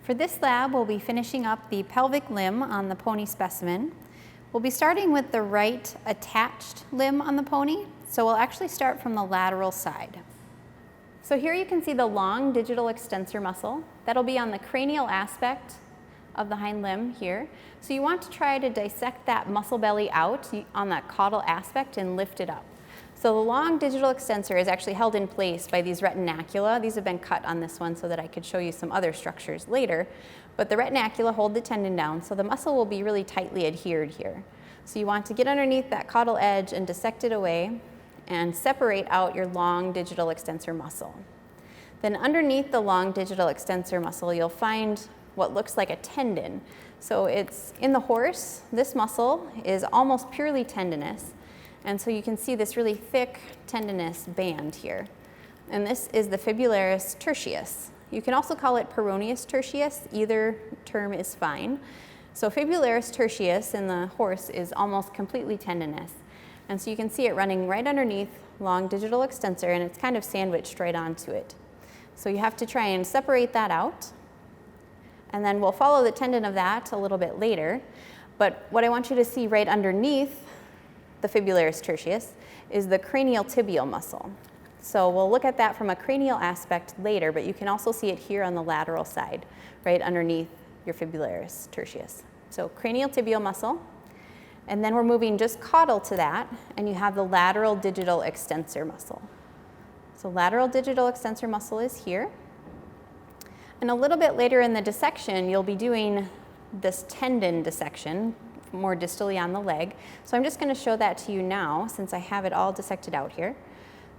For this lab, we'll be finishing up the pelvic limb on the pony specimen. We'll be starting with the right attached limb on the pony, so we'll actually start from the lateral side. So here you can see the long digital extensor muscle. That'll be on the cranial aspect of the hind limb here. So you want to try to dissect that muscle belly out on that caudal aspect and lift it up. So the long digital extensor is actually held in place by these retinacula. These have been cut on this one so that I could show you some other structures later. But the retinacula hold the tendon down, so the muscle will be really tightly adhered here. So you want to get underneath that caudal edge and dissect it away and separate out your long digital extensor muscle. Then underneath the long digital extensor muscle, you'll find what looks like a tendon. So it's in the horse, this muscle is almost purely tendinous. And so you can see this really thick tendinous band here. And this is the fibularis tertius. You can also call it peroneus tertius, either term is fine. So fibularis tertius in the horse is almost completely tendinous. And so you can see it running right underneath long digital extensor, and it's kind of sandwiched right onto it. So you have to try and separate that out. And then we'll follow the tendon of that a little bit later. But what I want you to see right underneath the fibularis tertius is the cranial tibial muscle. So we'll look at that from a cranial aspect later, but you can also see it here on the lateral side, right underneath your fibularis tertius. So cranial tibial muscle, and then we're moving just caudal to that, and you have the lateral digital extensor muscle. So lateral digital extensor muscle is here. And a little bit later in the dissection, you'll be doing this tendon dissection, more distally on the leg. So I'm just going to show that to you now since I have it all dissected out here.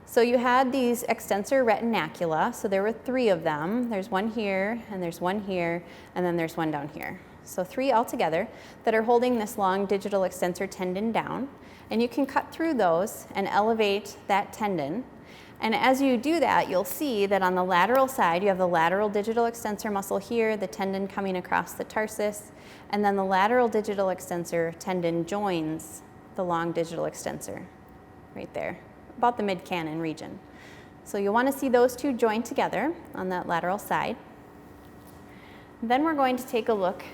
So you had these extensor retinacula, so there were 3 of them. There's one here, and there's one here, and then there's one down here. So 3 altogether that are holding this long digital extensor tendon down. And you can cut through those and elevate that tendon. And as you do that, you'll see that on the lateral side, you have the lateral digital extensor muscle here, the tendon coming across the tarsus, and then the lateral digital extensor tendon joins the long digital extensor right there, about the mid-cannon region. So you'll want to see those 2 join together on that lateral side. Then we're going to take a look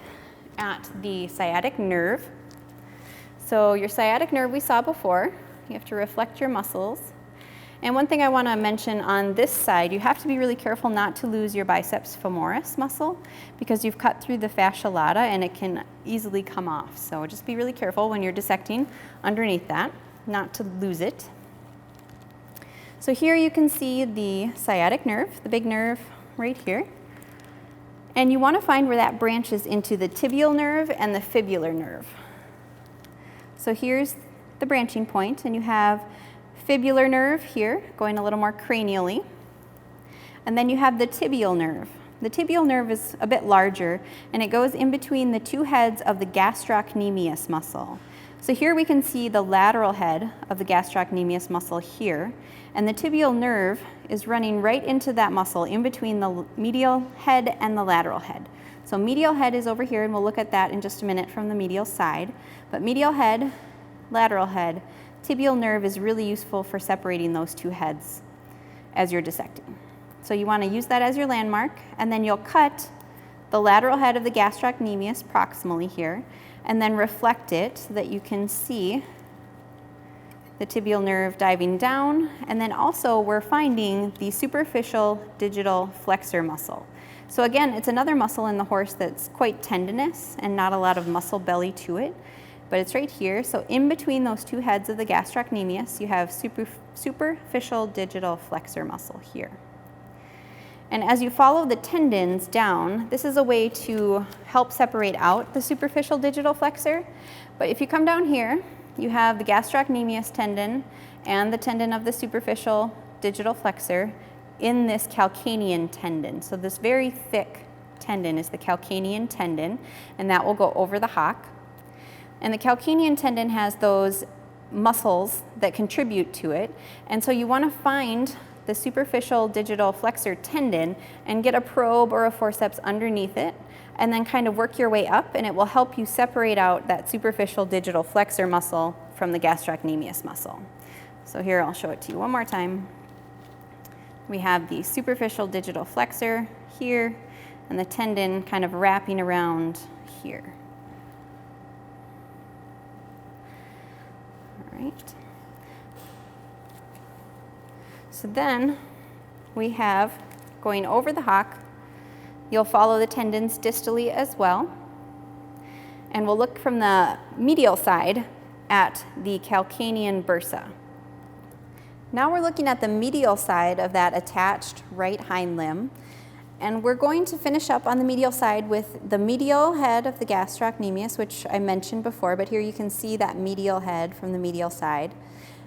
at the sciatic nerve. So your sciatic nerve we saw before. You have to reflect your muscles. And one thing I want to mention on this side, you have to be really careful not to lose your biceps femoris muscle because you've cut through the fascia lata and it can easily come off. So just be really careful when you're dissecting underneath that, not to lose it. So here you can see the sciatic nerve, the big nerve right here. And you want to find where that branches into the tibial nerve and the fibular nerve. So here's the branching point, and you have fibular nerve here, going a little more cranially. And then you have the tibial nerve. The tibial nerve is a bit larger, and it goes in between the 2 heads of the gastrocnemius muscle. So here we can see the lateral head of the gastrocnemius muscle here, and the tibial nerve is running right into that muscle in between the medial head and the lateral head. So medial head is over here, and we'll look at that in just a minute from the medial side. But medial head, lateral head, tibial nerve is really useful for separating those 2 heads as you're dissecting. So you want to use that as your landmark, and then you'll cut the lateral head of the gastrocnemius proximally here, and then reflect it so that you can see the tibial nerve diving down. And then also we're finding the superficial digital flexor muscle. So again, it's another muscle in the horse that's quite tendinous and not a lot of muscle belly to it. But it's right here. So in between those 2 heads of the gastrocnemius, you have superficial digital flexor muscle here. And as you follow the tendons down, this is a way to help separate out the superficial digital flexor. But if you come down here, you have the gastrocnemius tendon and the tendon of the superficial digital flexor in this calcanean tendon. So this very thick tendon is the calcanean tendon, and that will go over the hock. And the calcanean tendon has those muscles that contribute to it. And so you want to find the superficial digital flexor tendon and get a probe or a forceps underneath it, and then kind of work your way up, and it will help you separate out that superficial digital flexor muscle from the gastrocnemius muscle. So here I'll show it to you one more time. We have the superficial digital flexor here, and the tendon kind of wrapping around here. All right. So then we have, going over the hock, you'll follow the tendons distally as well. And we'll look from the medial side at the calcanean bursa. Now we're looking at the medial side of that attached right hind limb. And we're going to finish up on the medial side with the medial head of the gastrocnemius, which I mentioned before, but here you can see that medial head from the medial side.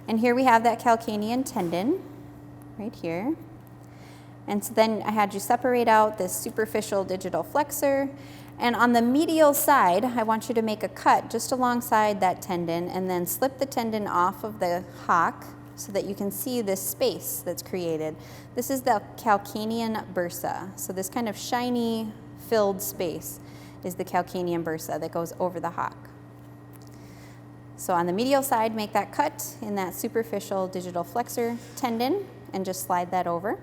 And here we have that calcanean tendon, right here. And so then I had you separate out this superficial digital flexor. And on the medial side, I want you to make a cut just alongside that tendon and then slip the tendon off of the hock so that you can see this space that's created. This is the calcanean bursa. So this kind of shiny, filled space is the calcanean bursa that goes over the hock. So on the medial side, make that cut in that superficial digital flexor tendon and just slide that over.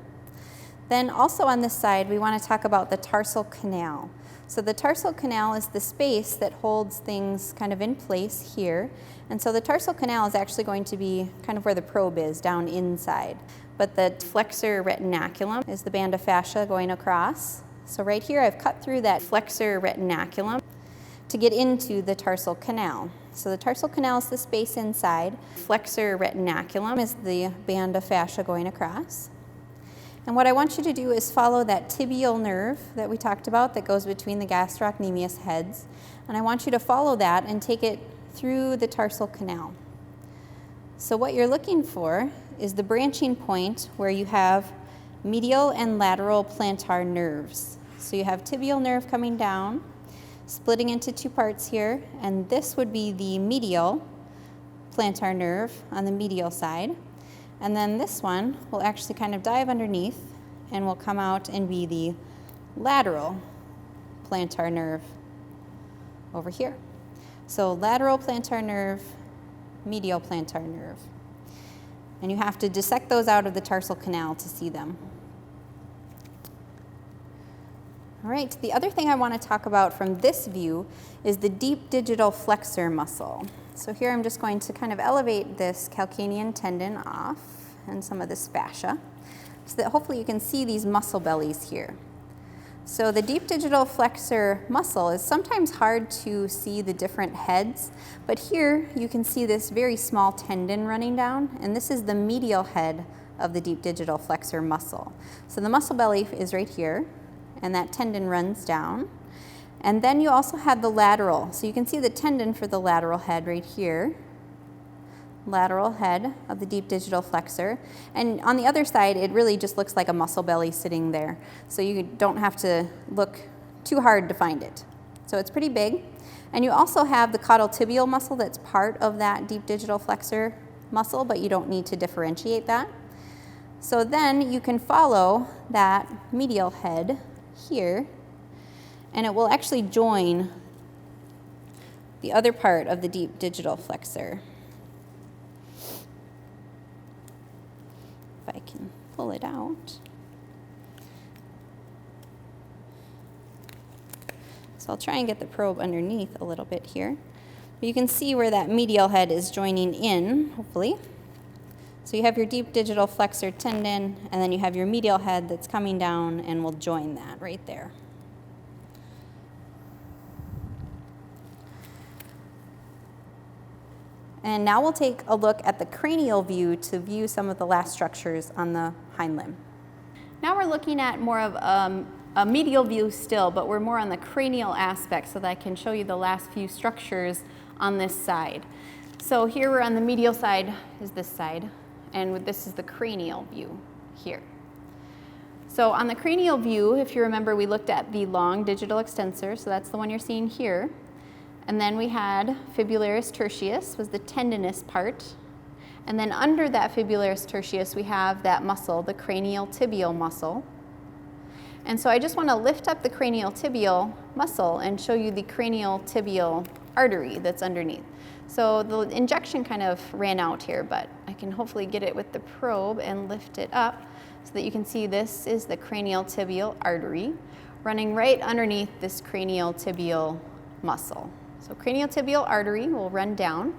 Then also on this side, we want to talk about the tarsal canal. So the tarsal canal is the space that holds things kind of in place here. And so the tarsal canal is actually going to be kind of where the probe is, down inside. But the flexor retinaculum is the band of fascia going across. So right here, I've cut through that flexor retinaculum to get into the tarsal canal. So the tarsal canal is the space inside. Flexor retinaculum is the band of fascia going across. And what I want you to do is follow that tibial nerve that we talked about that goes between the gastrocnemius heads. And I want you to follow that and take it through the tarsal canal. So what you're looking for is the branching point where you have medial and lateral plantar nerves. So you have tibial nerve coming down, splitting into two parts here, and this would be the medial plantar nerve on the medial side. And then this one will actually kind of dive underneath and will come out and be the lateral plantar nerve over here. So lateral plantar nerve, medial plantar nerve. And you have to dissect those out of the tarsal canal to see them. All right, the other thing I want to talk about from this view is the deep digital flexor muscle. So here I'm just going to kind of elevate this calcanean tendon off and some of this fascia so that hopefully you can see these muscle bellies here. So the deep digital flexor muscle is sometimes hard to see the different heads, but here you can see this very small tendon running down, and this is the medial head of the deep digital flexor muscle. So the muscle belly is right here, and that tendon runs down. And then you also have the lateral. So you can see the tendon for the lateral head right here. Lateral head of the deep digital flexor. And on the other side, it really just looks like a muscle belly sitting there. So you don't have to look too hard to find it. So it's pretty big. And you also have the caudal tibial muscle that's part of that deep digital flexor muscle, but you don't need to differentiate that. So then you can follow that medial head here, and it will actually join the other part of the deep digital flexor. If I can pull it out. So I'll try and get the probe underneath a little bit here. But you can see where that medial head is joining in, hopefully. So you have your deep digital flexor tendon, and then you have your medial head that's coming down and will join that right there. And now we'll take a look at the cranial view to view some of the last structures on the hind limb. Now we're looking at more of a medial view still, but we're more on the cranial aspect so that I can show you the last few structures on this side. So here we're on the medial side, is this side, and this is the cranial view here. So on the cranial view, if you remember, we looked at the long digital extensor, so that's the one you're seeing here. And then we had fibularis tertius, was the tendinous part. And then under that fibularis tertius, we have that muscle, the cranial tibial muscle. And so I just want to lift up the cranial tibial muscle and show you the cranial tibial artery that's underneath. So the injection kind of ran out here, but I can hopefully get it with the probe and lift it up so that you can see this is the cranial tibial artery. running right underneath this cranial tibial muscle. So cranial tibial artery will run down,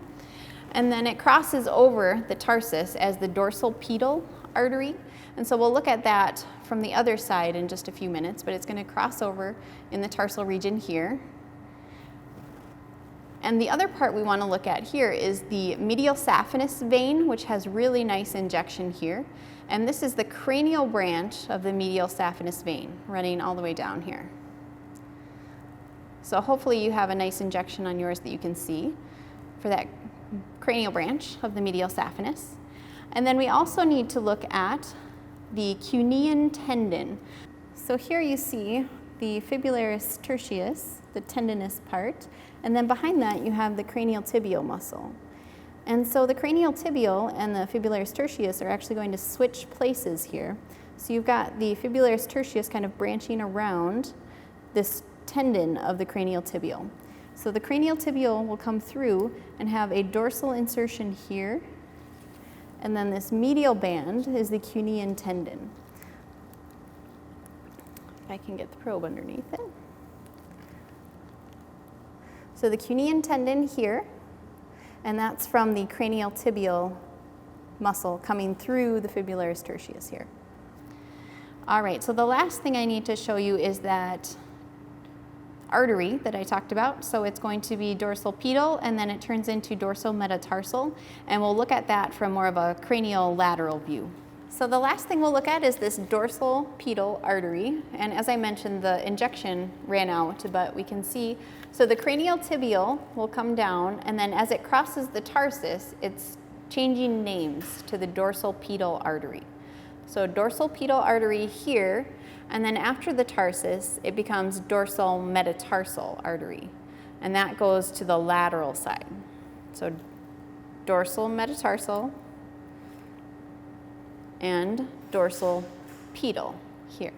and then it crosses over the tarsus as the dorsal pedal artery. And so we'll look at that from the other side in just a few minutes, but it's going to cross over in the tarsal region here. And the other part we want to look at here is the medial saphenous vein, which has really nice injection here. And this is the cranial branch of the medial saphenous vein running all the way down here. So hopefully you have a nice injection on yours that you can see for that cranial branch of the medial saphenous. And then we also need to look at the cunean tendon. So here you see the fibularis tertius, the tendinous part, and then behind that you have the cranial tibial muscle. And so the cranial tibial and the fibularis tertius are actually going to switch places here. So you've got the fibularis tertius kind of branching around this tendon of the cranial tibial. So the cranial tibial will come through and have a dorsal insertion here, and then this medial band is the cunean tendon. If I can get the probe underneath it. So the cunean tendon here, and that's from the cranial tibial muscle coming through the fibularis tertius here. All right, so the last thing I need to show you is that artery that I talked about. So it's going to be dorsal pedal, and then it turns into dorsal metatarsal, and we'll look at that from more of a cranial lateral view. So the last thing we'll look at is this dorsal pedal artery, and as I mentioned, the injection ran out, but we can see, so the cranial tibial will come down, and then as it crosses the tarsus, it's changing names to the dorsal pedal artery. So dorsal pedal artery here, and then after the tarsus, it becomes dorsal metatarsal artery, and that goes to the lateral side. So dorsal metatarsal and dorsal pedal here.